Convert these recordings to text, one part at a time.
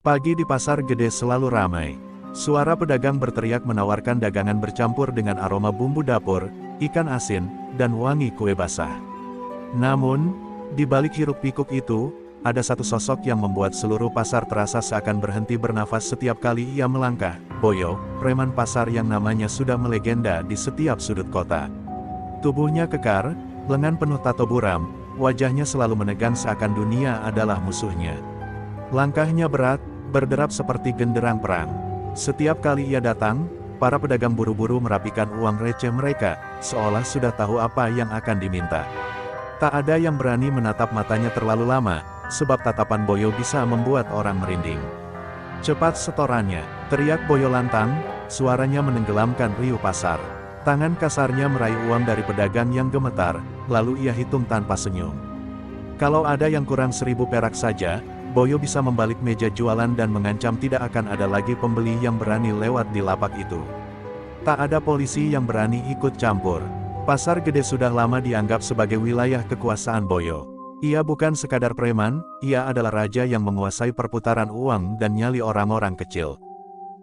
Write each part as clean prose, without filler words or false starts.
Pagi di pasar gede selalu ramai. Suara pedagang berteriak menawarkan dagangan bercampur dengan aroma bumbu dapur, ikan asin, dan wangi kue basah. Namun, di balik hiruk-pikuk itu, ada satu sosok yang membuat seluruh pasar terasa seakan berhenti bernafas setiap kali ia melangkah. Boyo, preman pasar yang namanya sudah melegenda di setiap sudut kota. Tubuhnya kekar, lengan penuh tato buram, wajahnya selalu menegang seakan dunia adalah musuhnya. Langkahnya berat, berderap seperti genderang perang. Setiap kali ia datang, para pedagang buru-buru merapikan uang receh mereka, seolah sudah tahu apa yang akan diminta. Tak ada yang berani menatap matanya terlalu lama, sebab tatapan Boyo bisa membuat orang merinding. "Cepat setorannya!" teriak Boyo lantang, suaranya menenggelamkan riuh pasar. Tangan kasarnya meraih uang dari pedagang yang gemetar, lalu ia hitung tanpa senyum. Kalau ada yang kurang 1.000 perak saja, Boyo bisa membalik meja jualan dan mengancam tidak akan ada lagi pembeli yang berani lewat di lapak itu. Tak ada polisi yang berani ikut campur. Pasar gede sudah lama dianggap sebagai wilayah kekuasaan Boyo. Ia bukan sekadar preman, ia adalah raja yang menguasai perputaran uang dan nyali orang-orang kecil.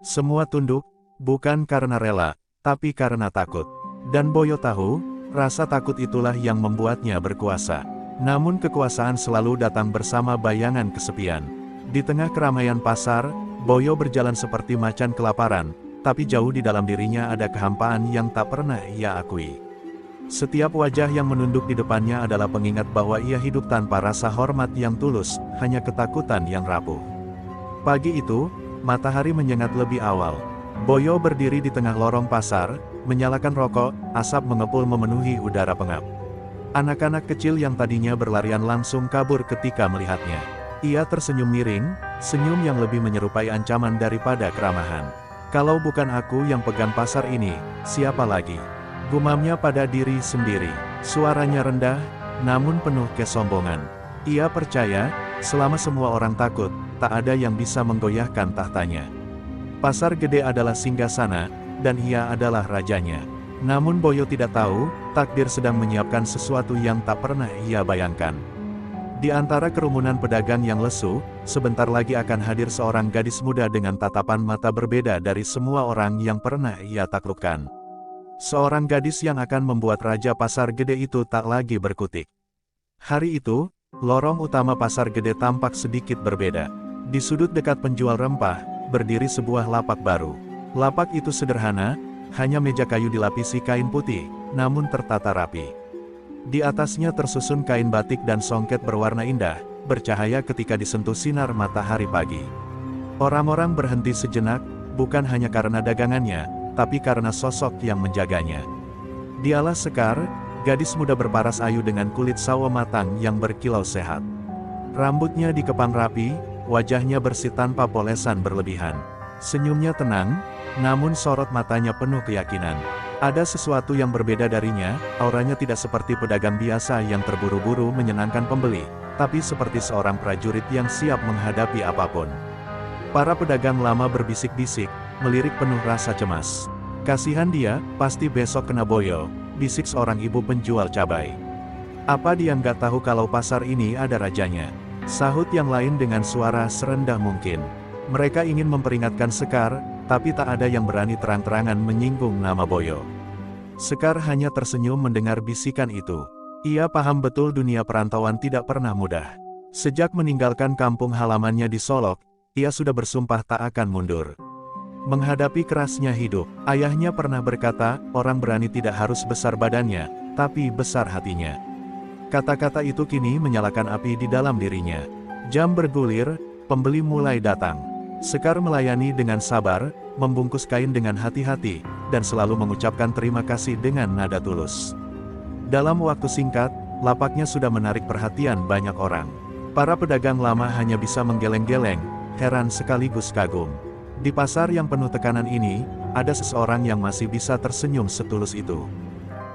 Semua tunduk, bukan karena rela, tapi karena takut. Dan Boyo tahu, rasa takut itulah yang membuatnya berkuasa. Namun kekuasaan selalu datang bersama bayangan kesepian. Di tengah keramaian pasar, Boyo berjalan seperti macan kelaparan, tapi jauh di dalam dirinya ada kehampaan yang tak pernah ia akui. Setiap wajah yang menunduk di depannya adalah pengingat bahwa ia hidup tanpa rasa hormat yang tulus, hanya ketakutan yang rapuh. Pagi itu, matahari menyengat lebih awal. Boyo berdiri di tengah lorong pasar, menyalakan rokok, asap mengepul memenuhi udara pengap. Anak-anak kecil yang tadinya berlarian langsung kabur ketika melihatnya. Ia tersenyum miring, senyum yang lebih menyerupai ancaman daripada keramahan. "Kalau bukan aku yang pegang pasar ini, siapa lagi?" gumamnya pada diri sendiri. Suaranya rendah, namun penuh kesombongan. Ia percaya, selama semua orang takut, tak ada yang bisa menggoyahkan tahtanya. Pasar gede adalah singgasana, dan ia adalah rajanya. Namun Boyo tidak tahu, takdir sedang menyiapkan sesuatu yang tak pernah ia bayangkan. Di antara kerumunan pedagang yang lesu, sebentar lagi akan hadir seorang gadis muda dengan tatapan mata berbeda dari semua orang yang pernah ia taklukkan. Seorang gadis yang akan membuat raja pasar gede itu tak lagi berkutik. Hari itu, lorong utama pasar gede tampak sedikit berbeda. Di sudut dekat penjual rempah, berdiri sebuah lapak baru. Lapak itu sederhana, hanya meja kayu dilapisi kain putih, namun tertata rapi. Di atasnya tersusun kain batik dan songket berwarna indah, bercahaya ketika disentuh sinar matahari pagi. Orang-orang berhenti sejenak, bukan hanya karena dagangannya, tapi karena sosok yang menjaganya. Dialah Sekar, gadis muda berparas ayu dengan kulit sawo matang yang berkilau sehat. Rambutnya dikepang rapi, wajahnya bersih tanpa polesan berlebihan. Senyumnya tenang, namun sorot matanya penuh keyakinan. Ada sesuatu yang berbeda darinya, auranya tidak seperti pedagang biasa yang terburu-buru menyenangkan pembeli, tapi seperti seorang prajurit yang siap menghadapi apapun. Para pedagang lama berbisik-bisik, melirik penuh rasa cemas. "Kasihan dia, pasti besok kena Boyo," bisik seorang ibu penjual cabai. "Apa dia nggak tahu kalau pasar ini ada rajanya?" sahut yang lain dengan suara serendah mungkin. Mereka ingin memperingatkan Sekar, tapi tak ada yang berani terang-terangan menyinggung nama Boyo. Sekar hanya tersenyum mendengar bisikan itu. Ia paham betul dunia perantauan tidak pernah mudah. Sejak meninggalkan kampung halamannya di Solok, ia sudah bersumpah tak akan mundur. Menghadapi kerasnya hidup, ayahnya pernah berkata, orang berani tidak harus besar badannya, tapi besar hatinya. Kata-kata itu kini menyalakan api di dalam dirinya. Jam bergulir, pembeli mulai datang. Sekar melayani dengan sabar, membungkus kain dengan hati-hati, dan selalu mengucapkan terima kasih dengan nada tulus. Dalam waktu singkat, lapaknya sudah menarik perhatian banyak orang. Para pedagang lama hanya bisa menggeleng-geleng, heran sekaligus kagum. Di pasar yang penuh tekanan ini, ada seseorang yang masih bisa tersenyum setulus itu.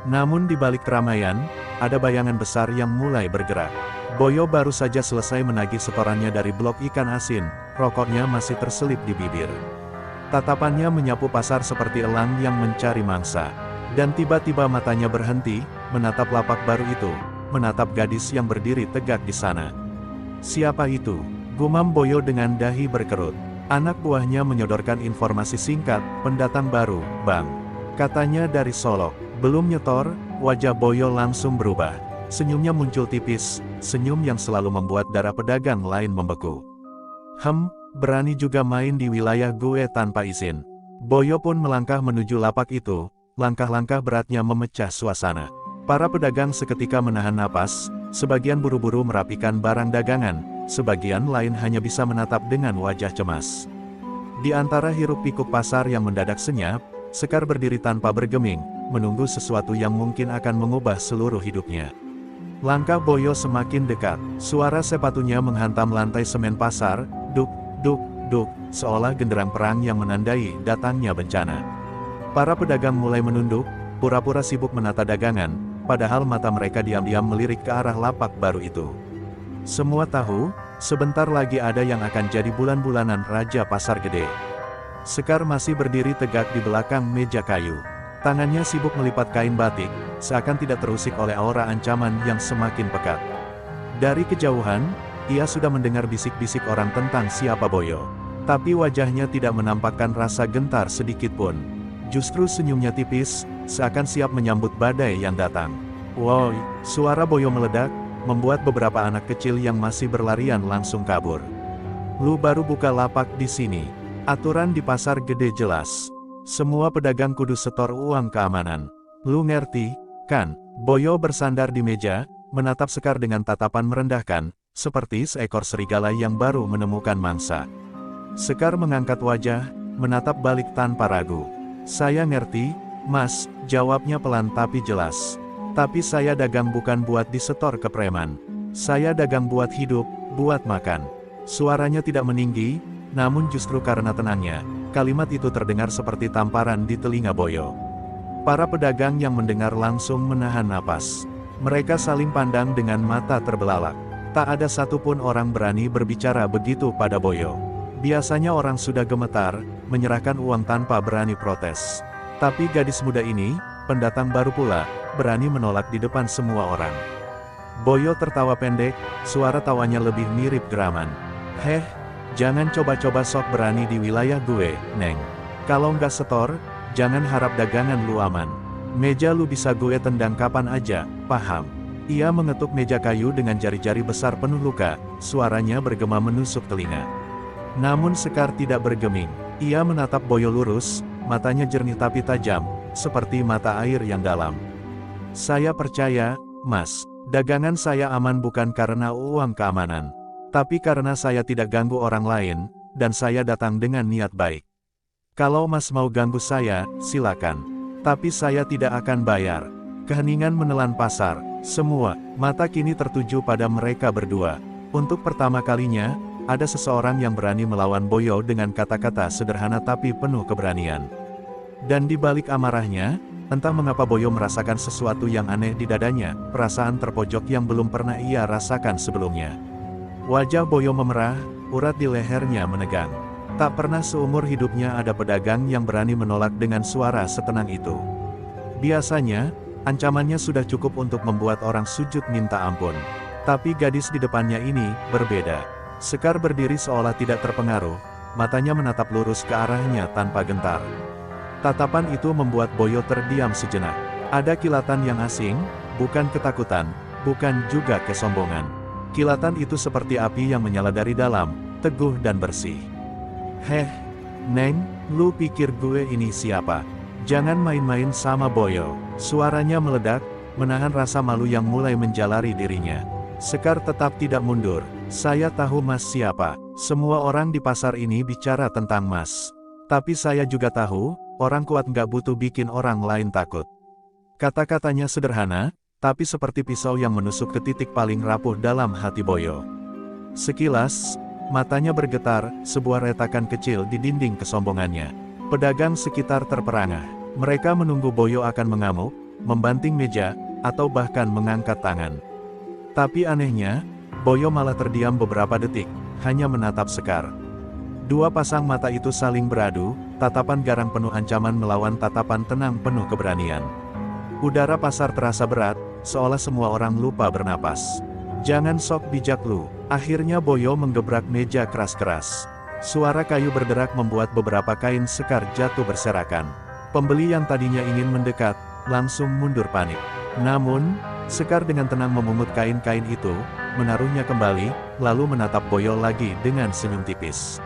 Namun di balik keramaian, ada bayangan besar yang mulai bergerak. Boyo baru saja selesai menagih setorannya dari blok ikan asin, rokoknya masih terselip di bibir. Tatapannya menyapu pasar seperti elang yang mencari mangsa. Dan tiba-tiba matanya berhenti, menatap lapak baru itu, menatap gadis yang berdiri tegak di sana. "Siapa itu?" Gumam Boyo dengan dahi berkerut. Anak buahnya menyodorkan informasi singkat, pendatang baru, Bang. Katanya dari Solok. Belum nyetor, wajah Boyo langsung berubah. Senyumnya muncul tipis, senyum yang selalu membuat darah pedagang lain membeku. Berani juga main di wilayah gue tanpa izin. Boyo pun melangkah menuju lapak itu, langkah-langkah beratnya memecah suasana. Para pedagang seketika menahan napas, sebagian buru-buru merapikan barang dagangan, sebagian lain hanya bisa menatap dengan wajah cemas. Di antara hiruk-pikuk pasar yang mendadak senyap, Sekar berdiri tanpa bergeming, menunggu sesuatu yang mungkin akan mengubah seluruh hidupnya. Langkah Boyo semakin dekat, suara sepatunya menghantam lantai semen pasar, duk, duk, duk, seolah genderang perang yang menandai datangnya bencana. Para pedagang mulai menunduk, pura-pura sibuk menata dagangan, padahal mata mereka diam-diam melirik ke arah lapak baru itu. Semua tahu, sebentar lagi ada yang akan jadi bulan-bulanan Raja Pasar Gede. Sekar masih berdiri tegak di belakang meja kayu. Tangannya sibuk melipat kain batik, seakan tidak terusik oleh aura ancaman yang semakin pekat. Dari kejauhan, ia sudah mendengar bisik-bisik orang tentang siapa Boyo. Tapi wajahnya tidak menampakkan rasa gentar sedikit pun. Justru senyumnya tipis, seakan siap menyambut badai yang datang. Woi, suara Boyo meledak, membuat beberapa anak kecil yang masih berlarian langsung kabur. Lu baru buka lapak di sini. Aturan di pasar gede jelas. Semua pedagang kudu setor uang keamanan. Lu ngerti, kan? Boyo bersandar di meja, menatap Sekar dengan tatapan merendahkan, seperti seekor serigala yang baru menemukan mangsa. Sekar mengangkat wajah, menatap balik tanpa ragu. Saya ngerti, Mas, jawabnya pelan tapi jelas. Tapi saya dagang bukan buat disetor ke preman. Saya dagang buat hidup, buat makan. Suaranya tidak meninggi, namun justru karena tenangnya, kalimat itu terdengar seperti tamparan di telinga Boyo. Para pedagang yang mendengar langsung menahan napas. Mereka saling pandang dengan mata terbelalak. Tak ada satupun orang berani berbicara begitu pada Boyo. Biasanya orang sudah gemetar, menyerahkan uang tanpa berani protes. Tapi gadis muda ini, pendatang baru pula, berani menolak di depan semua orang. Boyo tertawa pendek, suara tawanya lebih mirip geraman. Jangan coba-coba sok berani di wilayah gue, Neng. Kalau nggak setor, jangan harap dagangan lu aman. Meja lu bisa gue tendang kapan aja, paham? Ia mengetuk meja kayu dengan jari-jari besar penuh luka, suaranya bergema menusuk telinga. Namun Sekar tidak bergeming. Ia menatap Boyo lurus, matanya jernih tapi tajam, seperti mata air yang dalam. Saya percaya, Mas, dagangan saya aman bukan karena uang keamanan. Tapi karena saya tidak ganggu orang lain, dan saya datang dengan niat baik. Kalau Mas mau ganggu saya, silakan. Tapi saya tidak akan bayar. Keheningan menelan pasar, semua mata kini tertuju pada mereka berdua. Untuk pertama kalinya, ada seseorang yang berani melawan Boyo dengan kata-kata sederhana tapi penuh keberanian. Dan di balik amarahnya, entah mengapa Boyo merasakan sesuatu yang aneh di dadanya, perasaan terpojok yang belum pernah ia rasakan sebelumnya. Wajah Boyo memerah, urat di lehernya menegang. Tak pernah seumur hidupnya ada pedagang yang berani menolak dengan suara setenang itu. Biasanya, ancamannya sudah cukup untuk membuat orang sujud minta ampun. Tapi gadis di depannya ini, berbeda. Sekar berdiri seolah tidak terpengaruh, matanya menatap lurus ke arahnya tanpa gentar. Tatapan itu membuat Boyo terdiam sejenak. Ada kilatan yang asing, bukan ketakutan, bukan juga kesombongan. Kilatan itu seperti api yang menyala dari dalam, teguh dan bersih. Neng, lu pikir gue ini siapa? Jangan main-main sama Boyo. Suaranya meledak, menahan rasa malu yang mulai menjalari dirinya. Sekar tetap tidak mundur. Saya tahu Mas siapa. Semua orang di pasar ini bicara tentang Mas. Tapi saya juga tahu, orang kuat nggak butuh bikin orang lain takut. Kata-katanya sederhana, tapi seperti pisau yang menusuk ke titik paling rapuh dalam hati Boyo. Sekilas, matanya bergetar, sebuah retakan kecil di dinding kesombongannya. Pedagang sekitar terperangah. Mereka menunggu Boyo akan mengamuk, membanting meja, atau bahkan mengangkat tangan. Tapi anehnya, Boyo malah terdiam beberapa detik, hanya menatap Sekar. Dua pasang mata itu saling beradu, tatapan garang penuh ancaman melawan tatapan tenang penuh keberanian. Udara pasar terasa berat, seolah semua orang lupa bernapas. Jangan sok bijak lu. Akhirnya Boyo menggebrak meja keras-keras. Suara kayu berderak membuat beberapa kain sekar jatuh berserakan. Pembeli yang tadinya ingin mendekat, langsung mundur panik. Namun, Sekar dengan tenang memungut kain-kain itu, menaruhnya kembali, lalu menatap Boyo lagi dengan senyum tipis.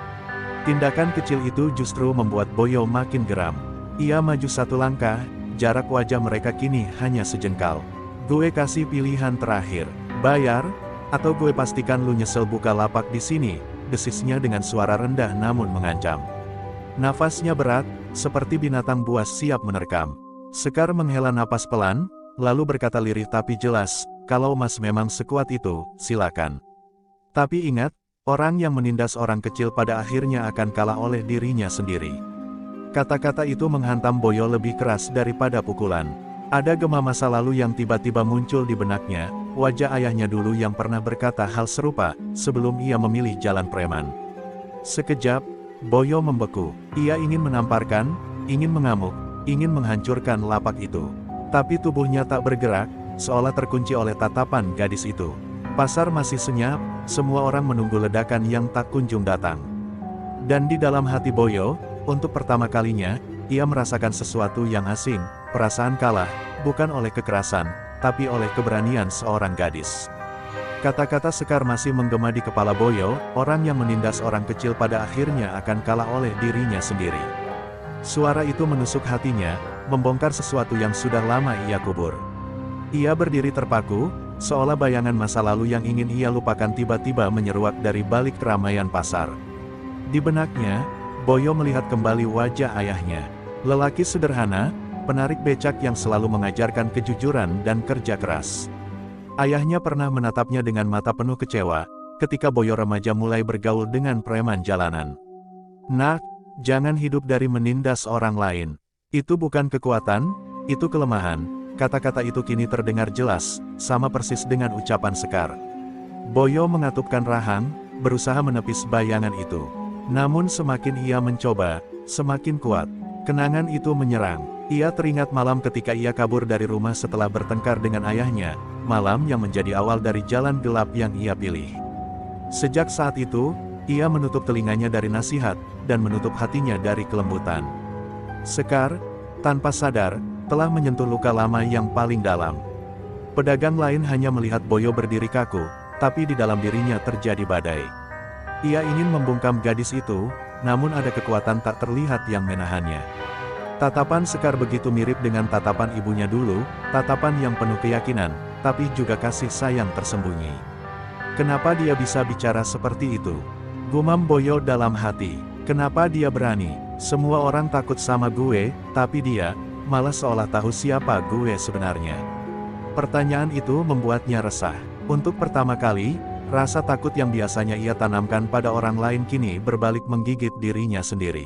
Tindakan kecil itu justru membuat Boyo makin geram. Ia maju satu langkah, jarak wajah mereka kini hanya sejengkal. Gue kasih pilihan terakhir, bayar, atau gue pastikan lu nyesel buka lapak di sini, desisnya dengan suara rendah namun mengancam. Nafasnya berat, seperti binatang buas siap menerkam. Sekar menghela napas pelan, lalu berkata lirih tapi jelas, kalau Mas memang sekuat itu, silakan. Tapi ingat, orang yang menindas orang kecil pada akhirnya akan kalah oleh dirinya sendiri. Kata-kata itu menghantam Boyo lebih keras daripada pukulan. Ada gema masa lalu yang tiba-tiba muncul di benaknya, wajah ayahnya dulu yang pernah berkata hal serupa, sebelum ia memilih jalan preman. Sekejap, Boyo membeku. Ia ingin menamparkan, ingin mengamuk, ingin menghancurkan lapak itu. Tapi tubuhnya tak bergerak, seolah terkunci oleh tatapan gadis itu. Pasar masih senyap, semua orang menunggu ledakan yang tak kunjung datang. Dan di dalam hati Boyo, untuk pertama kalinya, ia merasakan sesuatu yang asing, perasaan kalah, bukan oleh kekerasan, tapi oleh keberanian seorang gadis. Kata-kata Sekar masih menggema di kepala Boyo, orang yang menindas orang kecil pada akhirnya akan kalah oleh dirinya sendiri. Suara itu menusuk hatinya, membongkar sesuatu yang sudah lama ia kubur. Ia berdiri terpaku, seolah bayangan masa lalu yang ingin ia lupakan tiba-tiba menyeruak dari balik keramaian pasar. Di benaknya, Boyo melihat kembali wajah ayahnya. Lelaki sederhana, penarik becak yang selalu mengajarkan kejujuran dan kerja keras. Ayahnya pernah menatapnya dengan mata penuh kecewa, ketika Boyo remaja mulai bergaul dengan preman jalanan. Nak, jangan hidup dari menindas orang lain. Itu bukan kekuatan, itu kelemahan. Kata-kata itu kini terdengar jelas, sama persis dengan ucapan Sekar. Boyo mengatupkan rahang, berusaha menepis bayangan itu. Namun semakin ia mencoba, semakin kuat. Kenangan itu menyerang. Ia teringat malam ketika ia kabur dari rumah setelah bertengkar dengan ayahnya, malam yang menjadi awal dari jalan gelap yang ia pilih. Sejak saat itu, ia menutup telinganya dari nasihat, dan menutup hatinya dari kelembutan. Sekar, tanpa sadar, telah menyentuh luka lama yang paling dalam. Pedagang lain hanya melihat Boyo berdiri kaku, tapi di dalam dirinya terjadi badai. Ia ingin membungkam gadis itu, namun ada kekuatan tak terlihat yang menahannya. Tatapan Sekar begitu mirip dengan tatapan ibunya dulu, tatapan yang penuh keyakinan, tapi juga kasih sayang tersembunyi. Kenapa dia bisa bicara seperti itu? Gumam Boyo dalam hati. Kenapa dia berani? Semua orang takut sama gue, tapi dia, malah seolah tahu siapa gue sebenarnya. Pertanyaan itu membuatnya resah. Untuk pertama kali, rasa takut yang biasanya ia tanamkan pada orang lain kini berbalik menggigit dirinya sendiri.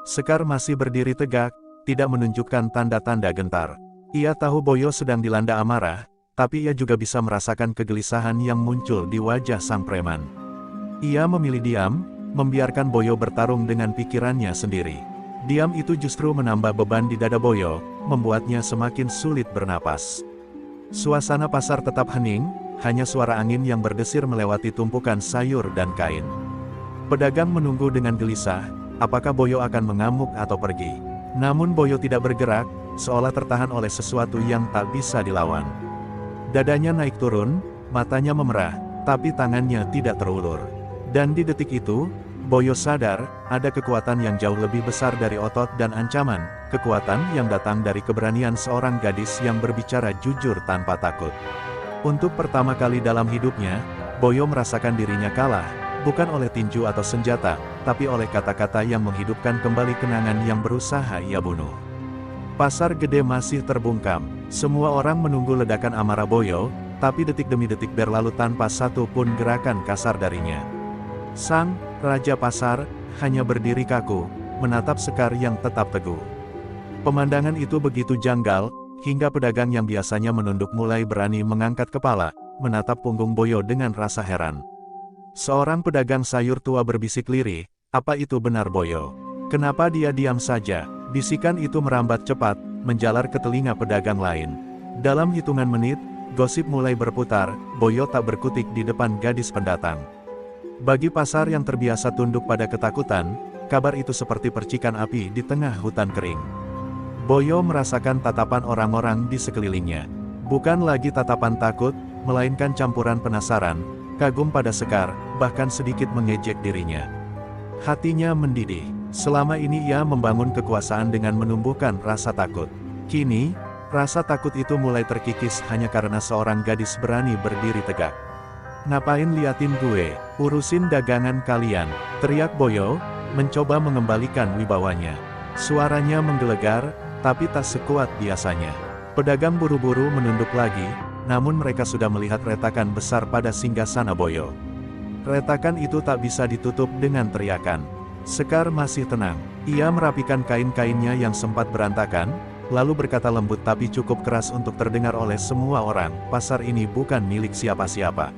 Sekar masih berdiri tegak, tidak menunjukkan tanda-tanda gentar. Ia tahu Boyo sedang dilanda amarah, tapi ia juga bisa merasakan kegelisahan yang muncul di wajah sang preman. Ia memilih diam, membiarkan Boyo bertarung dengan pikirannya sendiri. Diam itu justru menambah beban di dada Boyo, membuatnya semakin sulit bernapas. Suasana pasar tetap hening, hanya suara angin yang berdesir melewati tumpukan sayur dan kain. Pedagang menunggu dengan gelisah, apakah Boyo akan mengamuk atau pergi. Namun Boyo tidak bergerak, seolah tertahan oleh sesuatu yang tak bisa dilawan. Dadanya naik turun, matanya memerah, tapi tangannya tidak terulur. Dan di detik itu, Boyo sadar, ada kekuatan yang jauh lebih besar dari otot dan ancaman, kekuatan yang datang dari keberanian seorang gadis yang berbicara jujur tanpa takut. Untuk pertama kali dalam hidupnya, Boyo merasakan dirinya kalah, bukan oleh tinju atau senjata, tapi oleh kata-kata yang menghidupkan kembali kenangan yang berusaha ia bunuh. Pasar gede masih terbungkam, semua orang menunggu ledakan amarah Boyo, tapi detik demi detik berlalu tanpa satu pun gerakan kasar darinya. Sang Raja Pasar hanya berdiri kaku, menatap Sekar yang tetap teguh. Pemandangan itu begitu janggal, hingga pedagang yang biasanya menunduk mulai berani mengangkat kepala, menatap punggung Boyo dengan rasa heran. Seorang pedagang sayur tua berbisik lirih, "Apa itu benar Boyo? Kenapa dia diam saja?" Bisikan itu merambat cepat, menjalar ke telinga pedagang lain. Dalam hitungan menit, Gosip mulai berputar, Boyo tak berkutik di depan gadis pendatang. Bagi Pasar yang terbiasa tunduk pada ketakutan, kabar itu seperti percikan api di tengah hutan kering. Boyo merasakan tatapan orang-orang di sekelilingnya. Bukan lagi tatapan takut, melainkan campuran penasaran, kagum pada Sekar, bahkan sedikit mengejek dirinya. Hatinya mendidih. Selama ini ia membangun kekuasaan dengan menumbuhkan rasa takut. Kini, rasa takut itu mulai terkikis hanya karena seorang gadis berani berdiri tegak. "Ngapain liatin gue? Urusin dagangan kalian," teriak Boyo, mencoba mengembalikan wibawanya. Suaranya menggelegar, tapi tak sekuat biasanya. Pedagang buru-buru menunduk lagi, namun mereka sudah melihat retakan besar pada singgasana Boyo. Retakan itu tak bisa ditutup dengan teriakan. Sekar masih tenang. Ia merapikan kain-kainnya yang sempat berantakan, lalu berkata lembut tapi cukup keras untuk terdengar oleh semua orang, "Pasar ini bukan milik siapa-siapa.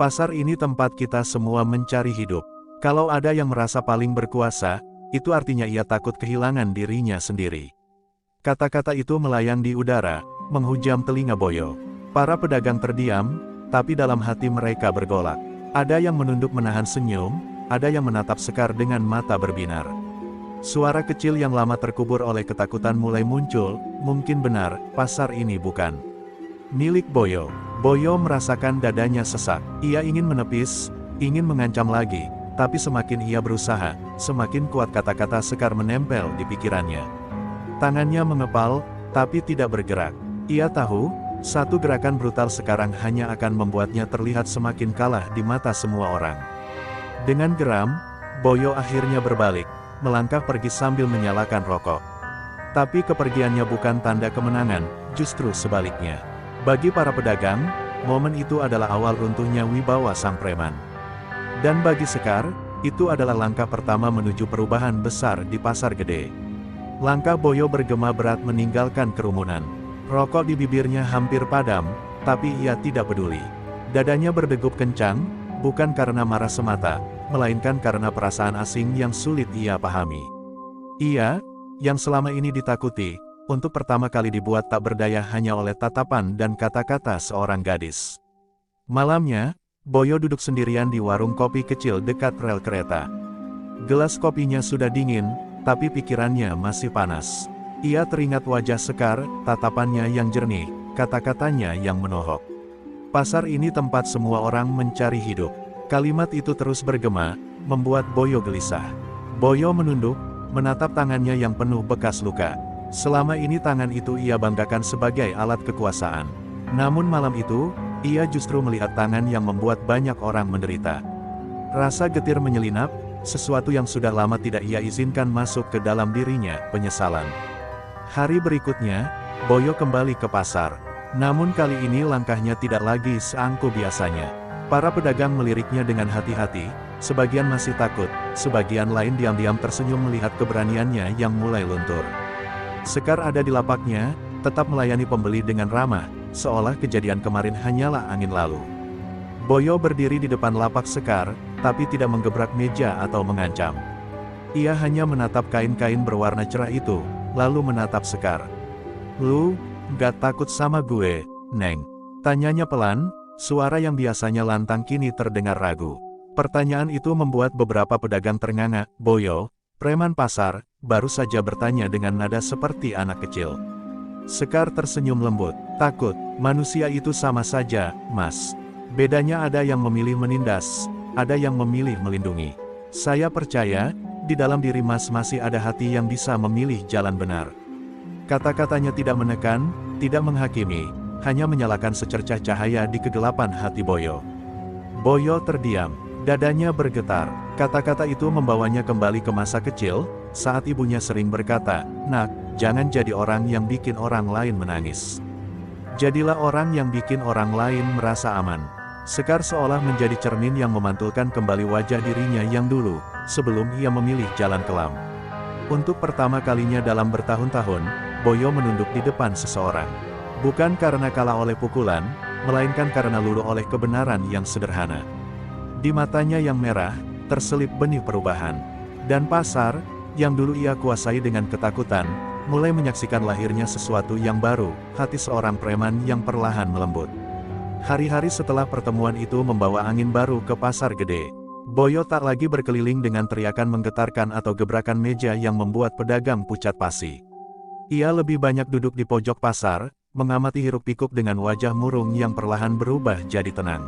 Pasar ini tempat kita semua mencari hidup. Kalau ada yang merasa paling berkuasa, itu artinya ia takut kehilangan dirinya sendiri." Kata-kata itu melayang di udara, menghujam telinga Boyo. Para pedagang terdiam, tapi dalam hati mereka bergolak. Ada yang menunduk menahan senyum, ada yang menatap Sekar dengan mata berbinar. Suara kecil yang lama terkubur oleh ketakutan mulai muncul, "Mungkin benar, pasar ini bukan milik Boyo." Boyo merasakan dadanya sesak. Ia ingin menepis, ingin mengancam lagi, tapi semakin ia berusaha, semakin kuat kata-kata Sekar menempel di pikirannya. Tangannya mengepal, tapi tidak bergerak. Ia tahu, satu gerakan brutal sekarang hanya akan membuatnya terlihat semakin kalah di mata semua orang. Dengan geram, Boyo akhirnya berbalik, melangkah pergi sambil menyalakan rokok. Tapi kepergiannya bukan tanda kemenangan, justru sebaliknya. Bagi para pedagang, momen itu adalah awal runtuhnya wibawa sang preman. Dan bagi Sekar, itu adalah langkah pertama menuju perubahan besar di pasar gede. Langkah Boyo bergema berat meninggalkan kerumunan. Rokok di bibirnya hampir padam, tapi ia tidak peduli. Dadanya berdegup kencang, bukan karena marah semata, melainkan karena perasaan asing yang sulit ia pahami. Ia, yang selama ini ditakuti, untuk pertama kali dibuat tak berdaya hanya oleh tatapan dan kata-kata seorang gadis. Malamnya, Boyo duduk sendirian di warung kopi kecil dekat rel kereta. Gelas kopinya sudah dingin, tapi pikirannya masih panas. Ia teringat wajah Sekar, tatapannya yang jernih, kata-katanya yang menohok. "Pasar ini tempat semua orang mencari hidup." Kalimat itu terus bergema, membuat Boyo gelisah. Boyo menunduk, menatap tangannya yang penuh bekas luka. Selama ini tangan itu ia banggakan sebagai alat kekuasaan. Namun malam itu, ia justru melihat tangan yang membuat banyak orang menderita. Rasa getir menyelinap, sesuatu yang sudah lama tidak ia izinkan masuk ke dalam dirinya, penyesalan. Hari berikutnya, Boyo kembali ke pasar. Namun kali ini langkahnya tidak lagi seangkuh biasanya. Para pedagang meliriknya dengan hati-hati, sebagian masih takut, sebagian lain diam-diam tersenyum melihat keberaniannya yang mulai luntur. Sekar ada di lapaknya, tetap melayani pembeli dengan ramah, seolah kejadian kemarin hanyalah angin lalu. Boyo berdiri di depan lapak Sekar, tapi tidak menggebrak meja atau mengancam. Ia hanya menatap kain-kain berwarna cerah itu, lalu menatap Sekar. "Lu, gak takut sama gue, Neng?" Tanyanya pelan, suara yang biasanya lantang kini terdengar ragu. Pertanyaan itu membuat beberapa pedagang ternganga. Boyo, preman pasar, baru saja bertanya dengan nada seperti anak kecil. Sekar tersenyum lembut. "Takut, manusia itu sama saja, Mas. Bedanya ada yang memilih menindas, ada yang memilih melindungi. Saya percaya, di dalam diri Mas masih ada hati yang bisa memilih jalan benar." Kata-katanya tidak menekan, tidak menghakimi, hanya menyalakan secercah cahaya di kegelapan hati Boyo. Boyo terdiam, dadanya bergetar. Kata-kata itu membawanya kembali ke masa kecil, saat ibunya sering berkata, "Nak, jangan jadi orang yang bikin orang lain menangis. Jadilah orang yang bikin orang lain merasa aman." Sekar seolah menjadi cermin yang memantulkan kembali wajah dirinya yang dulu, sebelum ia memilih jalan kelam. Untuk pertama kalinya dalam bertahun-tahun, Boyo menunduk di depan seseorang. Bukan karena kalah oleh pukulan, melainkan karena luluh oleh kebenaran yang sederhana. Di matanya yang merah, terselip benih perubahan. Dan pasar, yang dulu ia kuasai dengan ketakutan, mulai menyaksikan lahirnya sesuatu yang baru, hati seorang preman yang perlahan melembut. Hari-hari setelah pertemuan itu membawa angin baru ke pasar gede. Boyo tak lagi berkeliling dengan teriakan menggetarkan atau gebrakan meja yang membuat pedagang pucat pasi. Ia lebih banyak duduk di pojok pasar, mengamati hiruk-pikuk dengan wajah murung yang perlahan berubah jadi tenang.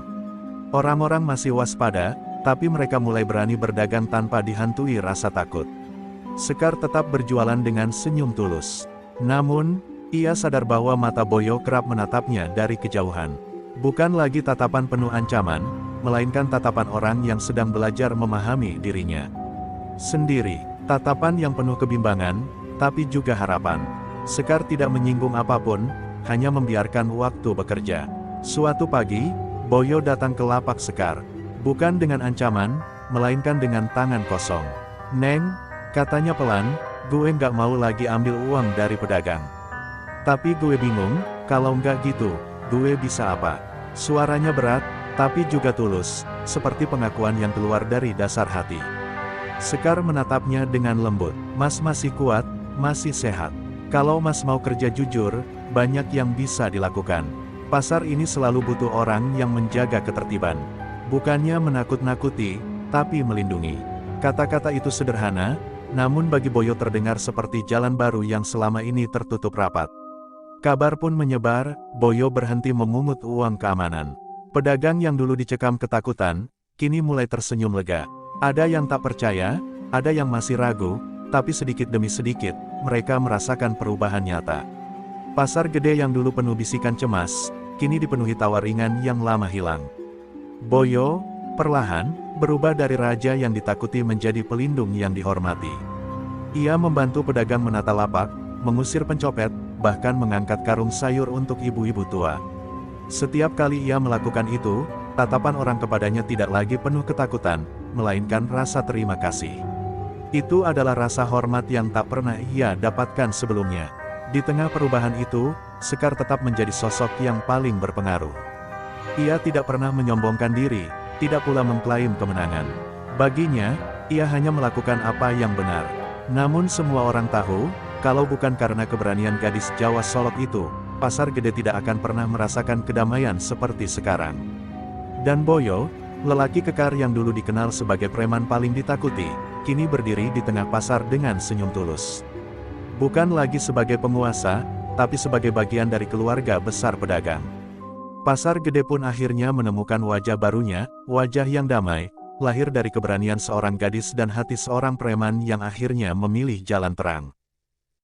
Orang-orang masih waspada, tapi mereka mulai berani berdagang tanpa dihantui rasa takut. Sekar tetap berjualan dengan senyum tulus. Namun, ia sadar bahwa mata Boyo kerap menatapnya dari kejauhan. Bukan lagi tatapan penuh ancaman, melainkan tatapan orang yang sedang belajar memahami dirinya sendiri. Tatapan yang penuh kebimbangan, tapi juga harapan. Sekar tidak menyinggung apapun, hanya membiarkan waktu bekerja. Suatu pagi, Boyo datang ke lapak Sekar. Bukan dengan ancaman, melainkan dengan tangan kosong. "Neng," katanya pelan, "gue nggak mau lagi ambil uang dari pedagang. Tapi gue bingung, kalau nggak gitu, gue bisa apa?" Suaranya berat, tapi juga tulus, seperti pengakuan yang keluar dari dasar hati. Sekar menatapnya dengan lembut. "Mas masih kuat, masih sehat. Kalau Mas mau kerja jujur, banyak yang bisa dilakukan. Pasar ini selalu butuh orang yang menjaga ketertiban. Bukannya menakut-nakuti, tapi melindungi." Kata-kata itu sederhana, namun bagi Boyo terdengar seperti jalan baru yang selama ini tertutup rapat. Kabar pun menyebar, Boyo berhenti memungut uang keamanan. Pedagang yang dulu dicekam ketakutan, kini mulai tersenyum lega. Ada yang tak percaya, ada yang masih ragu, tapi sedikit demi sedikit, mereka merasakan perubahan nyata. Pasar gede yang dulu penuh bisikan cemas, kini dipenuhi tawa ringan yang lama hilang. Boyo, perlahan, berubah dari raja yang ditakuti menjadi pelindung yang dihormati. Ia membantu pedagang menata lapak, mengusir pencopet, bahkan mengangkat karung sayur untuk ibu-ibu tua. Setiap kali ia melakukan itu, tatapan orang kepadanya tidak lagi penuh ketakutan, melainkan rasa terima kasih. Itu adalah rasa hormat yang tak pernah ia dapatkan sebelumnya. Di tengah perubahan itu, Sekar tetap menjadi sosok yang paling berpengaruh. Ia tidak pernah menyombongkan diri, tidak pula mengklaim kemenangan. Baginya, ia hanya melakukan apa yang benar. Namun semua orang tahu, kalau bukan karena keberanian gadis Jawa Solok itu, pasar gede tidak akan pernah merasakan kedamaian seperti sekarang. Dan Boyo, lelaki kekar yang dulu dikenal sebagai preman paling ditakuti, kini berdiri di tengah pasar dengan senyum tulus. Bukan lagi sebagai penguasa, tapi sebagai bagian dari keluarga besar pedagang. Pasar gede pun akhirnya menemukan wajah barunya, wajah yang damai, lahir dari keberanian seorang gadis dan hati seorang preman yang akhirnya memilih jalan terang.